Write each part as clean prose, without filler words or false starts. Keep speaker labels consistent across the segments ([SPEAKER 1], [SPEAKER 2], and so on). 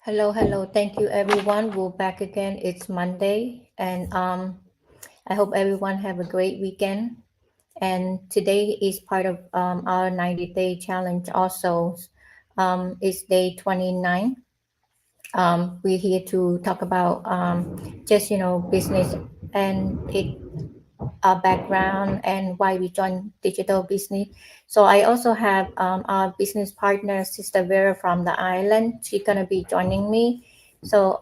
[SPEAKER 1] Hello, hello. Thank you, everyone. We're back again. It's Monday, and I hope everyone have a great weekend. And today is part of our 90-day challenge. Also, it's day 29. We're here to talk about just business and our background and why we joined digital business. So I also have our business partner, Sister Vera from the island. She's gonna be joining me. So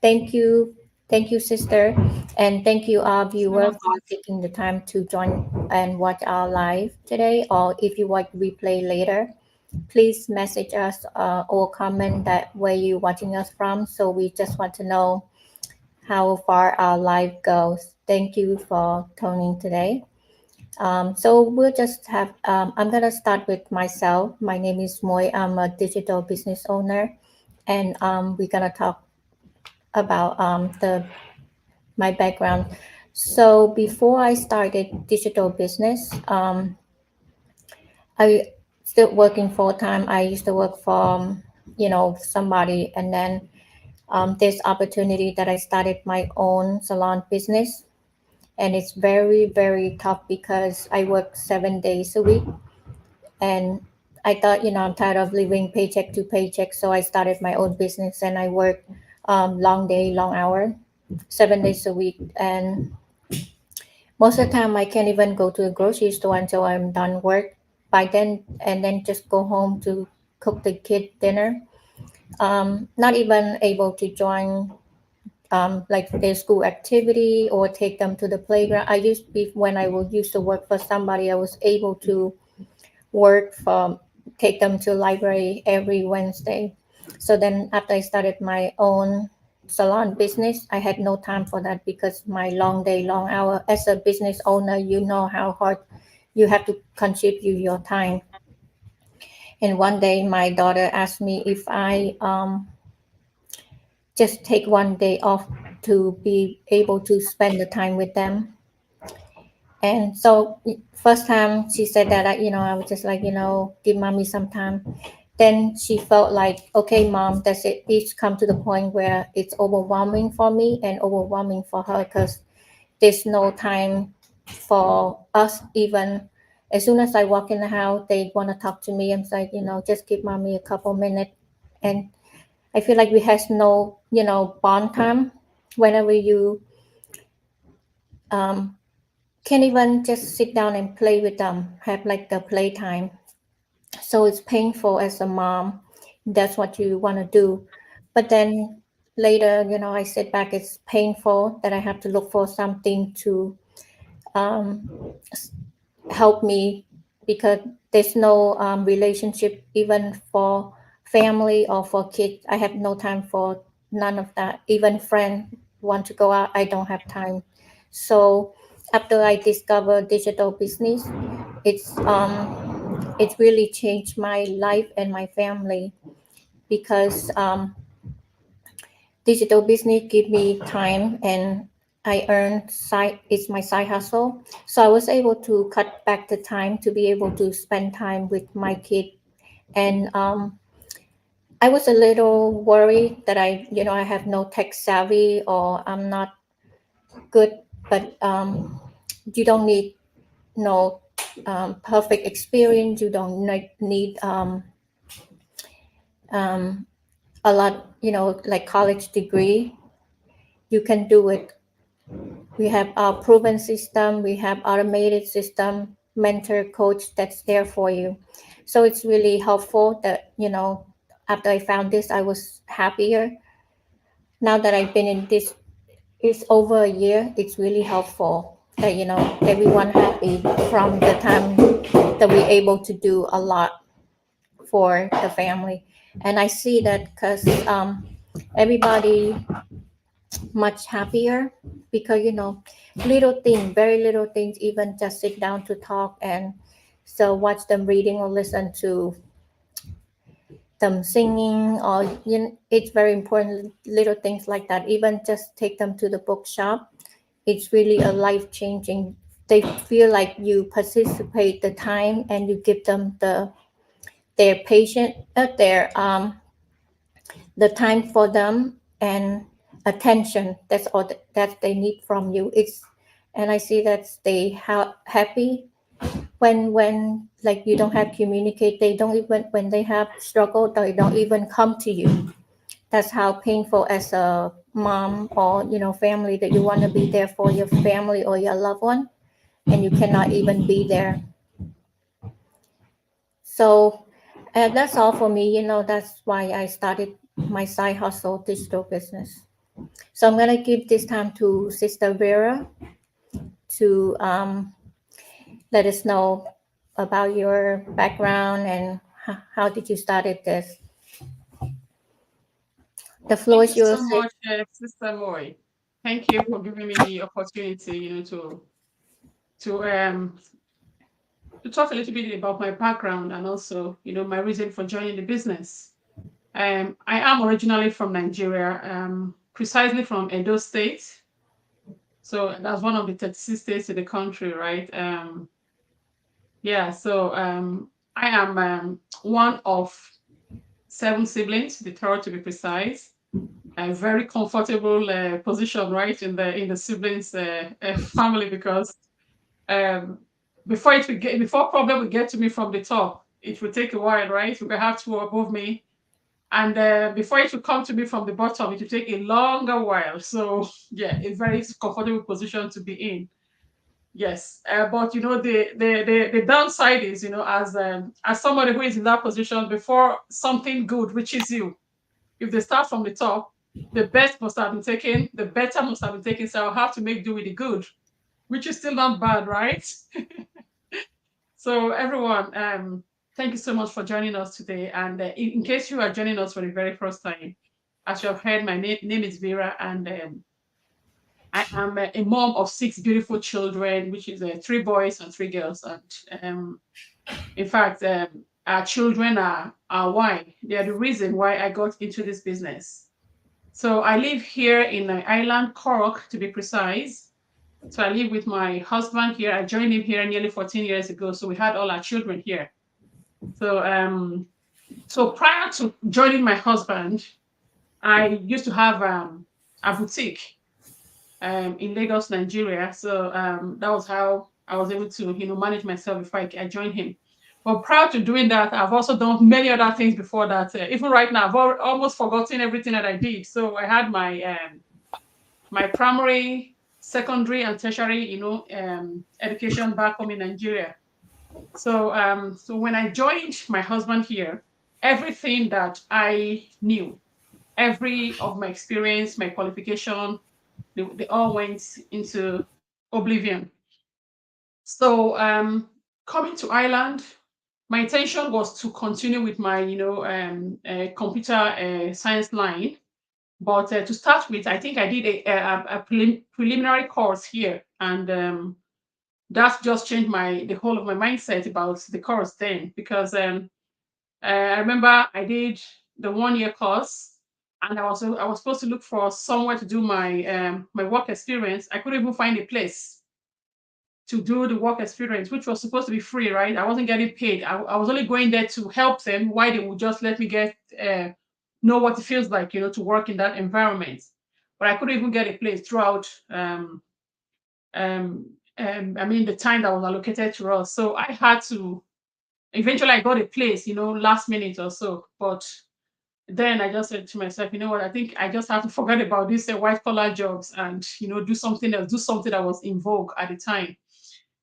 [SPEAKER 1] thank you, sister, and thank you, our viewer, for taking the time to join and watch our live today. Or if you watch replay later, please message us or comment that where you watching us from. So we just want to know how far our live goes. Thank you for tuning today. So we'll just have, I'm going to start with myself. My name is Moy. I'm a digital business owner, and we're going to talk about my background. So before I started digital business, I still working full time. I used to work for, somebody, and then this opportunity that I started my own salon business, and it's very very tough because I work 7 days a week, and I thought, I'm tired of living paycheck to paycheck, so I started my own business, and I work long day, long hour, 7 days a week, and most of the time I can't even go to the grocery store until I'm done work by then, and then just go home to cook the kid dinner. Not even able to join like their school activity or take them to the playground. I used to be when I was used to work for somebody, I was able to work from take them to library every Wednesday. So then after I started my own salon business, I had no time for that because my long day, long hour as a business owner, you know how hard you have to contribute your time. And one day my daughter asked me if I just take one day off to be able to spend the time with them. And so first time she said that, I was just like, give mommy some time. Then she felt like, okay, mom, that's it. It's come to the point where it's overwhelming for me and overwhelming for her because there's no time for us. Even as soon as I walk in the house, they want to talk to me. I'm like, just give mommy a couple minutes. And I feel like we has no, bond time whenever you um, can't even just sit down and play with them, have like the playtime. So it's painful as a mom. That's what you want to do. But then later, I sit back, it's painful that I have to look for something to um, help me because there's no relationship even for family or for kids. I have no time for none of that. Even friends want to go out, I don't have time. So after I discovered digital business, it's really changed my life and my family because digital business give me time and I earn side it's my side hustle. So I was able to cut back the time to be able to spend time with my kid. And I was a little worried that I have no tech savvy or I'm not good, but you don't need no perfect experience. You don't need um, a lot, like college degree. You can do it. We have our proven system, we have automated system, mentor, coach that's there for you. So it's really helpful that, after I found this, I was happier. Now that I've been in this, it's over a year, it's really helpful that, everyone happy from the time that we're able to do a lot for the family. And I see that because everybody much happier because little thing, very little things, even just sit down to talk and so watch them reading or listen to them singing or it's very important, little things like that. Even just take them to the bookshop, it's really a life changing. They feel like you participate the time and you give them their patient their the time for them and attention. That's all that they need from you. It's and I see that they happy when like you don't have communicate. They don't even when they have struggle. They don't even come to you. That's how painful as a mom or family that you want to be there for your family or your loved one and you cannot even be there. So that's all for me. That's why I started my side hustle digital business. So I'm gonna give this time to Sister Vera to let us know about your background and how did you started this. The floor
[SPEAKER 2] Thank you
[SPEAKER 1] is
[SPEAKER 2] so
[SPEAKER 1] yours.
[SPEAKER 2] much, Sister Moy. Thank you for giving me the opportunity, to to talk a little bit about my background and also, my reason for joining the business. I am originally from Nigeria, precisely from Edo State. So that's one of the 36 states in the country, right? Yeah, so I am one of seven siblings, the third to be precise. A very comfortable position, right, in the siblings family because um, before problem will get to me from the top, it will take a while, right? We will have two above me, and before it will come to me from the bottom, it will take a longer while. So yeah, a very comfortable position to be in. Yes, but the downside is, as somebody who is in that position, before something good reaches you, if they start from the top, the best must have been taken, the better must have been taken. So I'll have to make do with the good, which is still not bad, right? So everyone, thank you so much for joining us today. And in case you are joining us for the very first time, as you have heard, my name is Vera, and I am a mom of six beautiful children, which is three boys and three girls. And in fact, our children are why they are the reason why I got into this business. So I live here in Ireland, Cork, to be precise. So I live with my husband here. I joined him here nearly 14 years ago. So we had all our children here. So so prior to joining my husband, I used to have a boutique in Lagos, Nigeria. So that was how I was able to, manage myself before I joined him. But prior to doing that, I've also done many other things before that. Even right now, I've almost forgotten everything that I did. So I had my primary, secondary, and tertiary, education back home in Nigeria. So when I joined my husband here, everything that I knew, every of my experience, my qualification, they all went into oblivion. So coming to Ireland, my intention was to continue with my, computer science line. But to start with, I think I did a preliminary course here, and that just changed the whole of my mindset about the course then. Because I remember I did the 1 year course, and I was supposed to look for somewhere to do my work experience. I couldn't even find a place to do the work experience, which was supposed to be free, right? I wasn't getting paid. I was only going there to help them. Why they would just let me know what it feels like, to work in that environment. But I couldn't even get a place throughout. I mean, the time that was allocated to us. So I had to. Eventually, I got a place, last minute or so. But then I just said to myself, you know what? I think I just have to forget about these white collar jobs and do something else, do something that was in vogue at the time.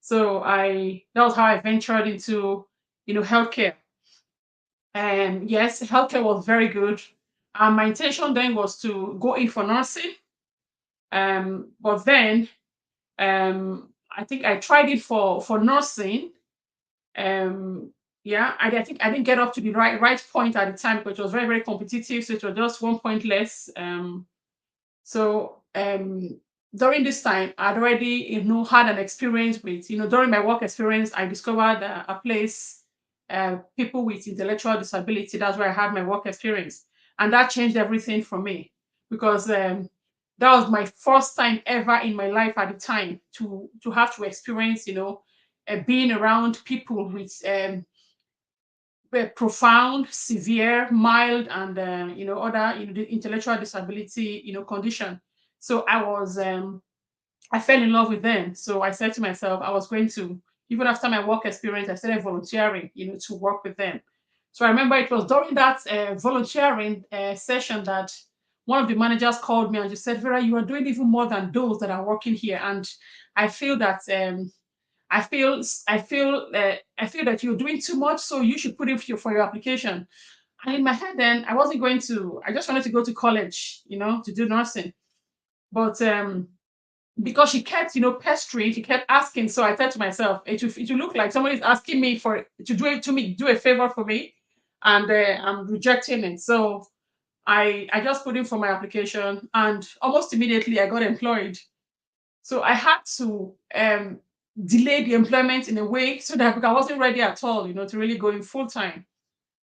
[SPEAKER 2] So that was how I ventured into healthcare. And yes, healthcare was very good. My intention then was to go in for nursing. But then I think I tried it for nursing. Yeah, I think I didn't get up to the right point at the time because it was very, very competitive. So it was just 1 point less. So during this time, I'd already had an experience with during my work experience, I discovered a place, people with intellectual disability. That's where I had my work experience, and that changed everything for me because that was my first time ever in my life at the time to have to experience being around people with profound, severe, mild, and other the intellectual disability condition. So I fell in love with them. So I said to myself, I was going to, even after my work experience, I started volunteering, to work with them. So I remember it was during that volunteering session that one of the managers called me and she said, Vera, you are doing even more than those that are working here. And I feel that I feel that you're doing too much, so you should put in for your application. And in my head, then I wasn't going to. I just wanted to go to college, to do nursing. But because she kept, pestering, she kept asking. So I said to myself, it will look like somebody's asking me for to do it to me, do a favor for me, and I'm rejecting it. So I just put in for my application, and almost immediately I got employed. So I had to delay the employment in a way so that because I wasn't ready at all, to really go in full time.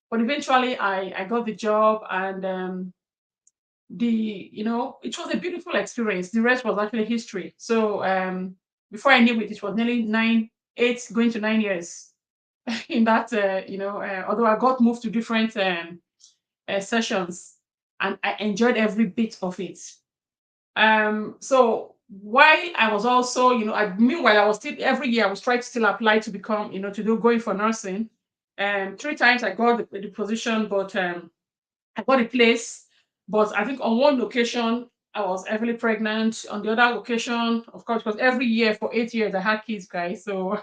[SPEAKER 2] But eventually I got the job, and it was a beautiful experience. The rest was actually history. So before I knew it, it was nearly 8 going to 9 years in that, although I got moved to different sessions, and I enjoyed every bit of it. So while I was also, meanwhile I was still every year I was trying to still apply to become, to do going for nursing. And 3 times I got the position, but I got a place. But I think on one location I was heavily pregnant. On the other occasion, of course, because every year for 8 years I had kids, guys. So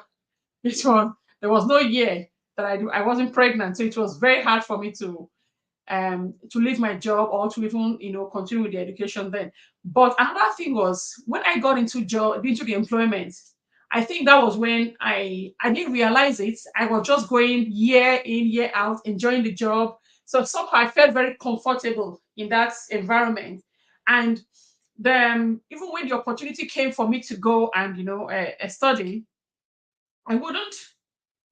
[SPEAKER 2] it was there was no year that I wasn't pregnant. So it was very hard for me to leave my job or to even continue with the education then. But another thing was when I got into the employment, I think that was when I didn't realize it. I was just going year in year out, enjoying the job. So somehow I felt very comfortable in that environment. And then even when the opportunity came for me to go and study, I wouldn't,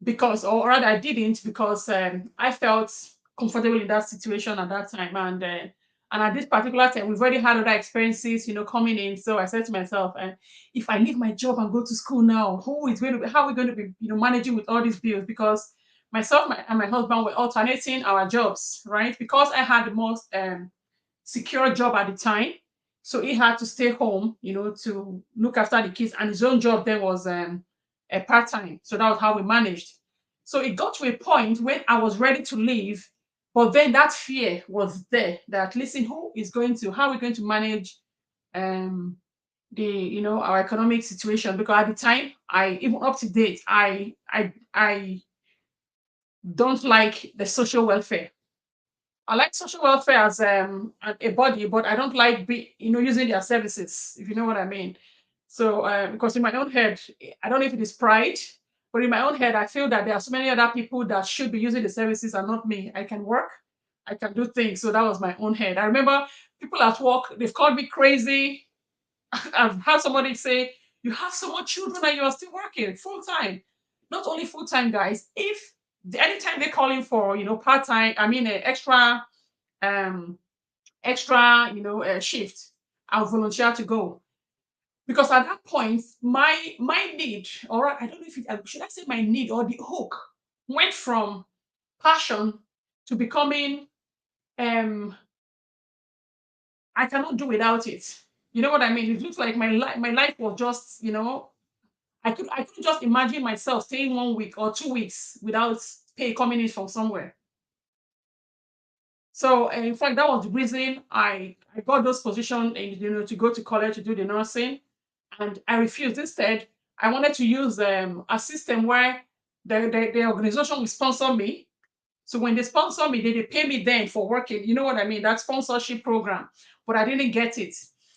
[SPEAKER 2] because or rather I didn't, because I felt comfortable in that situation at that time. And at this particular time we've already had other experiences coming in. So I said to myself, if I leave my job and go to school now, how are we going to be managing with all these bills? Because and my husband were alternating our jobs, right? Because I had the most secure job at the time. So he had to stay home, to look after the kids. And his own job then was a part-time. So that was how we managed. So it got to a point when I was ready to leave, but then that fear was there that, listen, how are we going to manage um our economic situation? Because at the time, even up to date, I don't like the social welfare. I like social welfare as a body, but I don't like using their services, if you know what I mean. So because in my own head, I don't know if it is pride, but in my own head, I feel that there are so many other people that should be using the services and not me. I can work, I can do things. So that was my own head. I remember people at work, they've called me crazy. I've had somebody say, "You have so much children and you are still working full time." Not only full time, guys. If anytime they're calling for part time, I mean um shift, I'll volunteer to go. Because at that point, my need, or I don't know if should I say my need or the hook, went from passion to becoming um I cannot do without it. You know what I mean? It looks like my life was just, I couldn't just imagine myself staying 1 week or 2 weeks without pay coming in from somewhere. So in fact, that was the reason I got those positions, to go to college to do the nursing, and I refused. Instead, I wanted to use a system where the organization will sponsor me. So when they sponsor me, they pay me then for working. You know what I mean? That sponsorship program. But I didn't get it.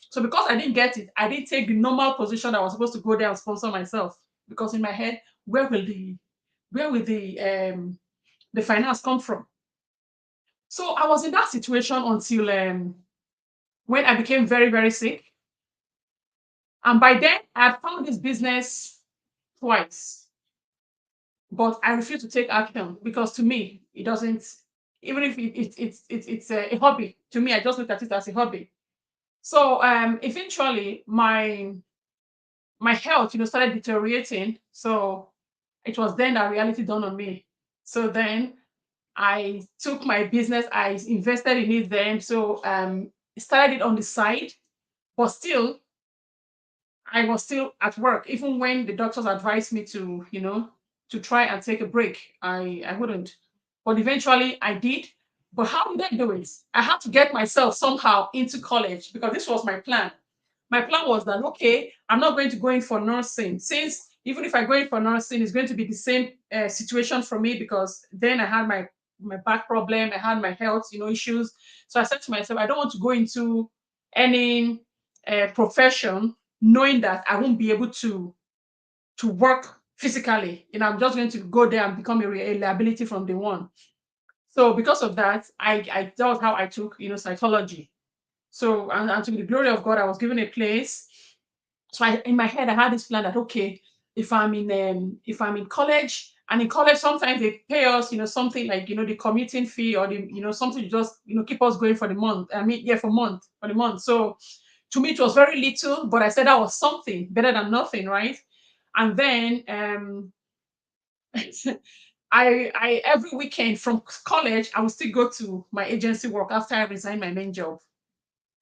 [SPEAKER 2] So because I didn't get it, I didn't take the normal position I was supposed to go there and sponsor myself. Because in my head, where will the finance come from? So I was in that situation until when I became very, very sick. And by then, I had found this business twice, but I refused to take action because to me, it doesn't, even if it's a hobby, to me, I just look at it as a hobby. So eventually, my health, started deteriorating. So it was then that reality dawned on me. So then I took my business, I invested in it then. So started it on the side, but still I was still at work. Even when the doctors advised me to, to try and take a break, I wouldn't. But eventually I did. But how did I do it? I had to get myself somehow into college because this was my plan. My plan was that, okay, I'm not going to go in for nursing, since even if I go in for nursing, it's going to be the same situation for me, because then I had my back problem, I had my health, issues. So I said to myself, I don't want to go into any profession knowing that I won't be able to work physically. I'm just going to go there and become a liability from day one. So because of that, I that was how I took psychology. So, and to the glory of God, I was given a place. So in my head, I had this plan that, okay, if I'm in college, and in college sometimes they pay us, something like, the commuting fee, or the something to just keep us going for the month. I mean, yeah, for the month. So to me it was very little, but I said that was something better than nothing, right? And then I every weekend from college I would still go to my agency work after I resigned my main job,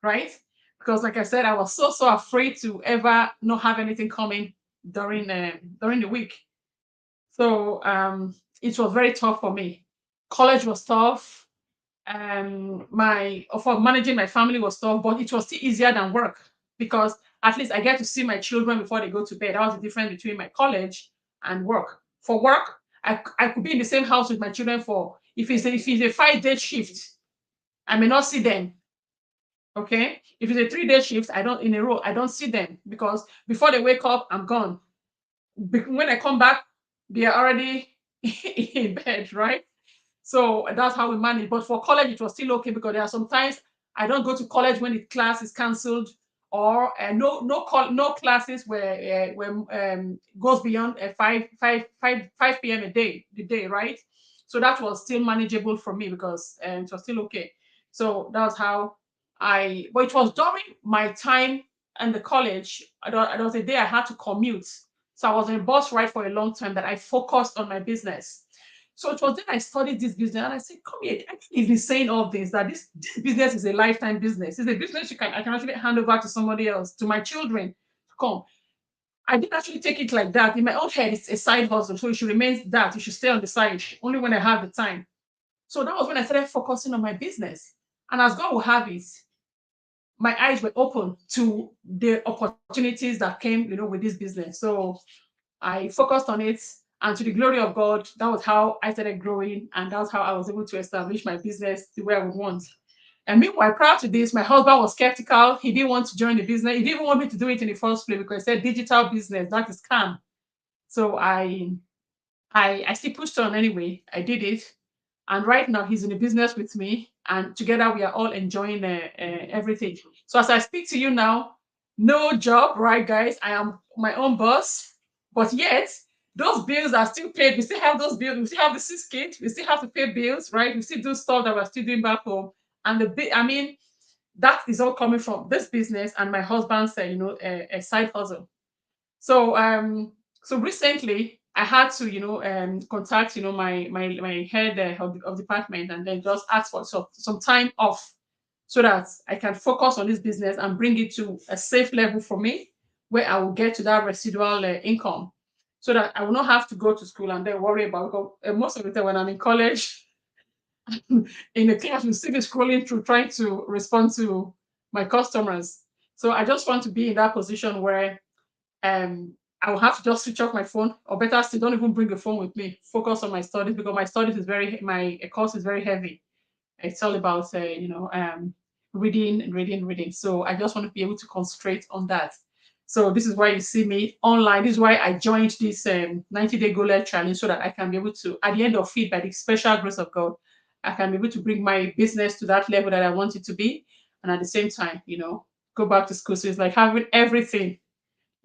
[SPEAKER 2] right? Because like I said, I was so afraid to ever not have anything coming during the week. So it was very tough for me. College was tough. My for managing my family was tough, but it was still easier than work, because at least I get to see my children before they go to bed. That was the difference between my college and work. For work, I could be in the same house with my children for, if it's a 5-day shift, I may not see them. Okay. If it's a 3-day shift, I don't in a row, I don't see them, because before they wake up, I'm gone. When I come back, they are already in bed, right? So that's how we manage. But for college, it was still okay, because there are sometimes I don't go to college when the class is cancelled, or no classes where goes beyond 5 p.m. the day, right? So that was still manageable for me, because it was still okay. So that was how but it was during my time in the college. There was a day I had to commute. So I was on a bus ride for a long time, that I focused on my business. So it was then I studied this business, and I said, come here, I can't even saying all this, that this business is a lifetime business. It's a business I can actually hand over to somebody else, to my children to come. I didn't actually take it like that. In my own head, it's a side hustle. So it should remain that. It should stay on the side only when I have the time. So that was when I started focusing on my business. And as God will have it, my eyes were open to the opportunities that came, with this business. So I focused on it, and to the glory of God, that was how I started growing, and that's how I was able to establish my business the way I would want. And meanwhile, prior to this, my husband was skeptical. He didn't want to join the business. He didn't even want me to do it in the first place, because he said digital business, that is scam. So I still pushed on anyway. I did it, and right now he's in a business with me, and together we are all enjoying everything. So as I speak to you now, no job, right, guys? I am my own boss, but yet those bills are still paid. We still have those bills. We still have the 6 kids. We still have to pay bills, right? We still do stuff that we're still doing back home, and I mean, that is all coming from this business and my husband's, a side hustle. So so recently I had to contact my head of department, and then just ask for some time off, so that I can focus on this business and bring it to a safe level for me, where I will get to that residual income, so that I will not have to go to school and then worry about, because most of the time when I'm in college, in the class, we still be scrolling through trying to respond to my customers. So I just want to be in that position where I will have to just switch off my phone, or better still, don't even bring a phone with me. Focus on my studies, because my course is very heavy. It's all about reading, reading, reading. So I just want to be able to concentrate on that. So this is why you see me online. This is why I joined this 90-day goal challenge, so that I can be able to, at the end of it, by the special grace of God, I can be able to bring my business to that level that I want it to be, and at the same time, go back to school. So it's like having everything,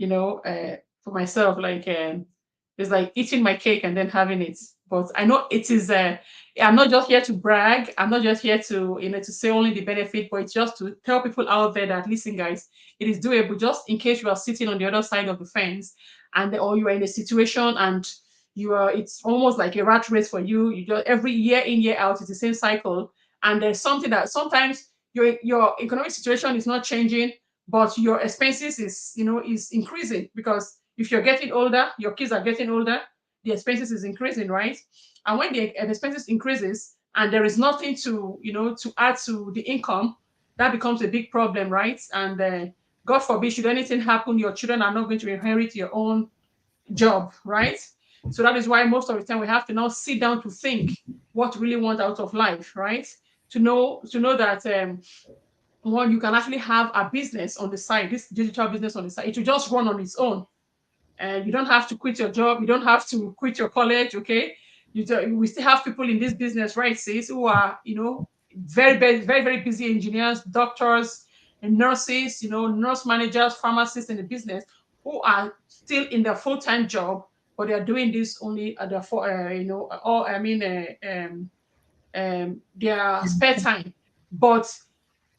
[SPEAKER 2] for myself, like it's like eating my cake and then having it. But I know it is. I'm not just here to brag. I'm not just here to to say only the benefit, but it's just to tell people out there that, listen, guys, it is doable. Just in case you are sitting on the other side of the fence, or you are in a situation and You are, it's almost like a rat race for you. You just every year in, year out, it's the same cycle. And there's something that sometimes your economic situation is not changing, but your expenses is, is increasing, because if you're getting older, your kids are getting older, the expenses is increasing, right? And when the expenses increases and there is nothing to, to add to the income, that becomes a big problem, right? And God forbid, should anything happen, your children are not going to inherit your own job, right? So that is why most of the time we have to now sit down to think what we really want out of life, right? To know that one, you can actually have a business on the side, this digital business on the side. It will just run on its own. And you don't have to quit your job. You don't have to quit your college. Okay, we still have people in this business, right? Sis, who are very very very very busy engineers, doctors, and nurses. Nurse managers, pharmacists in the business who are still in their full time job, but they are doing this only at their for or I mean their spare time. But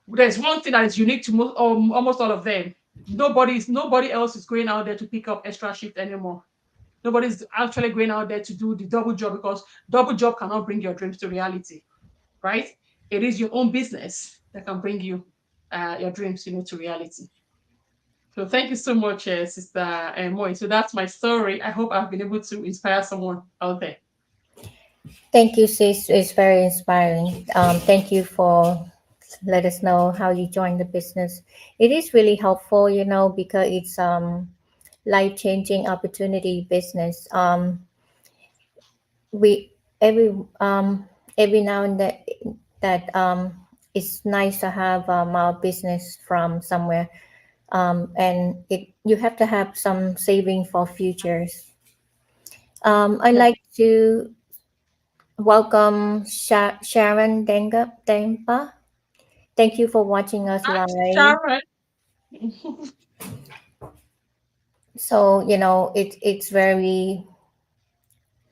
[SPEAKER 2] there's one thing that is unique to almost all of them. Nobody else is going out there to pick up extra shift anymore. Nobody's actually going out there to do the double job, because double job cannot bring your dreams to reality, right? It is your own business that can bring you your dreams, to reality. So thank you so much, Sister Moy. So that's my story. I hope I've been able to inspire someone out there.
[SPEAKER 1] Thank you, sis. It's very inspiring. Thank you for let us know how you joined the business. It is really helpful, because it's life changing opportunity business. We every every now and then that it's nice to have our business from somewhere, and it you have to have some saving for futures. I'd
[SPEAKER 2] Yeah.
[SPEAKER 1] like to welcome Sharon Dempa. Thank you for watching us
[SPEAKER 2] Hi,
[SPEAKER 1] live.
[SPEAKER 2] Sharon.
[SPEAKER 1] So it's very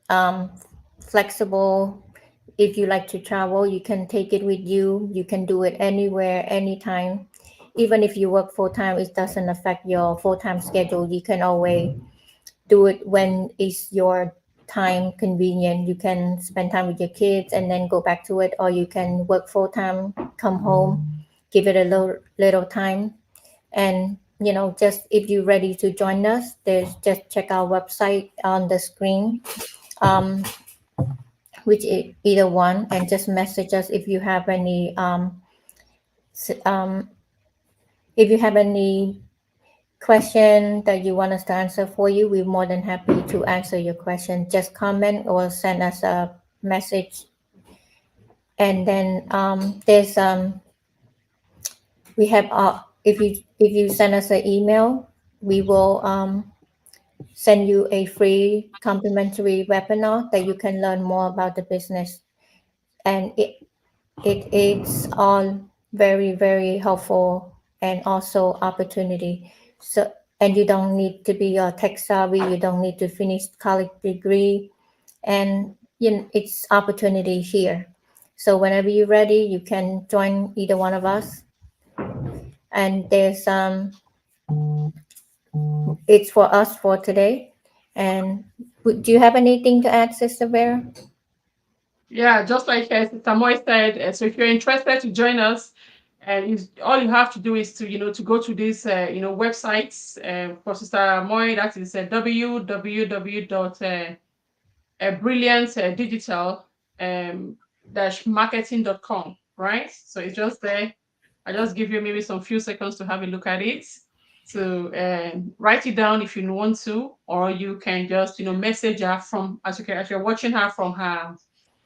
[SPEAKER 1] um, flexible. If you like to travel, you can take it with you. You can do it anywhere, anytime. Even if you work full time, it doesn't affect your full time schedule. You can always do it when is your time convenient. You can spend time with your kids and then go back to it, or you can work full time, come home, give it a little time, and just if you're ready to join us, there's just check our website on the screen, um, which is either one, and just message us if you have any s- um, if you have any question that you want us to answer for you. We're more than happy to answer your question. Just comment or send us a message, and then there's we have if you send us an email, we will send you a free complimentary webinar that you can learn more about the business, and it's all very very helpful and also opportunity. So, and you don't need to be a tech savvy, you don't need to finish college degree, and it's opportunity here. So whenever you're ready, you can join either one of us, and there's it's for us for today. And do you have anything to add, Sister Vera?
[SPEAKER 2] Yeah, just like Sister Moy said, so if you're interested to join us, all you have to do is to to go to these websites for Sister Moy. That is www dot brilliant digital dash marketing.com, right? So it's just there. I just give you maybe some few seconds to have a look at it. So write it down if you want to, or you can just message her from as you're watching her from her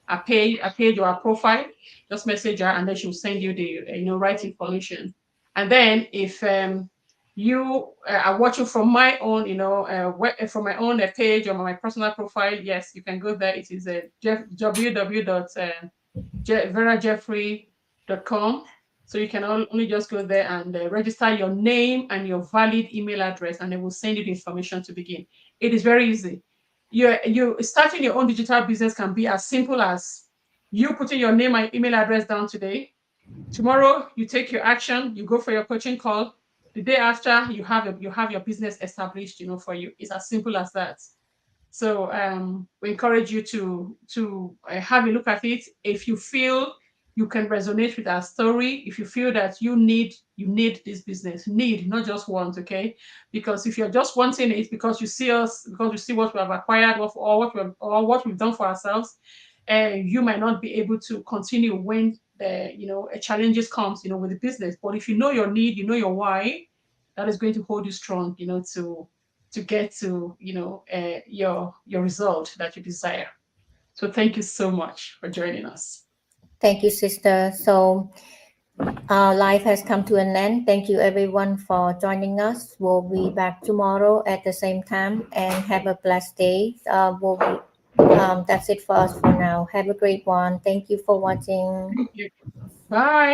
[SPEAKER 2] a page or a profile. Just message her, and then she'll send you the right information. And then if you are watching from my own from my own page or my personal profile, yes, you can go there. It is www.verajeffrey.com. So you can only just go there and register your name and your valid email address, and they will send you the information to begin. It is very easy. You starting your own digital business can be as simple as you putting your name and email address down today. Tomorrow you take your action, you go for your coaching call. The day after you have your business established, for you. It's as simple as that. So we encourage you to have a look at it. If you feel you can resonate with our story, if you feel that you need this business, need, not just want, okay? Because if you're just wanting it because you see us, because you see what we have acquired, or what we've done for ourselves, you might not be able to continue when the challenges comes with the business. But if you know your need, you know your why, that is going to hold you strong, to get to your result that you desire. So thank you so much for joining us.
[SPEAKER 1] Thank you, sister. So our life has come to an end. Thank you, everyone, for joining us. We'll be back tomorrow at the same time, and have a blessed day. That's it for us for now. Have a great one. Thank you for watching.
[SPEAKER 2] Thank you. Bye.